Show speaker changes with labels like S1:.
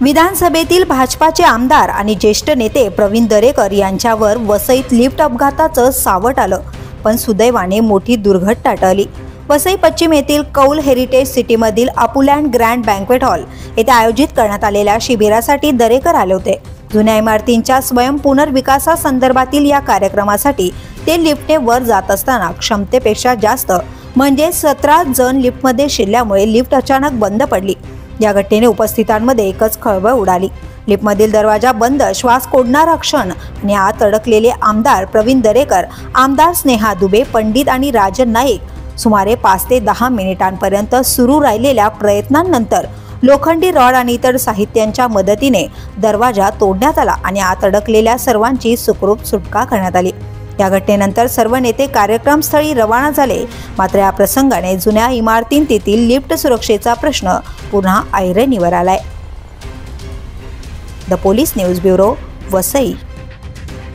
S1: विधानसभेतील भाजपाचे आमदार आणि ज्येष्ठ नेते प्रवीण दरेकर यांच्यावर वसईत लिफ्ट अपघाताचं सावट आलं, पण सुदैवाने मोठी दुर्घटना टळली। वसई पश्चिम येथील कौल हेरिटेज सिटीमधील अपुलँड ग्रँड बँक्वेट हॉल येथे आयोजित करण्यात आलेल्या शिबिरासाठी दरेकर आले होते। जुन्या इमारतींच्या स्वयं पुनर्विकासासंदर्भातील या कार्यक्रमासाठी ते लिफ्टने वर जात असताना क्षमतेपेक्षा जास्त म्हणजे 17 जण लिफ्टमध्ये शिरल्यामुळे लिफ्ट अचानक बंद पडली। या घटनेने उपस्थितांमध्ये एकच खळबळ उडाली। लिफ्टमधील दरवाजा बंद, श्वास कोंडणारा क्षण आणि आत अडकलेले आमदार प्रवीण दरेकर, आमदार स्नेहा दुबे, पंडित आणि राजन नाईक सुमारे 5 ते 10 मिनिटांपर्यंत सुरू राहिलेल्या प्रयत्नांनंतर लोखंडी रॉड आणि इतर साहित्यांच्या मदतीने दरवाजा तोडण्यात आला आणि आत अडकलेल्या सर्वांची सुखरूप सुटका करण्यात आली। या घटनेनंतर सर्व नेते कार्यक्रमस्थळी रवाना झाले, मात्र या प्रसंगाने जुन्या इमारतींतील लिफ्ट सुरक्षेचा प्रश्न पुन्हा ऐरणीवर आलाय। The police news bureau, Vasai.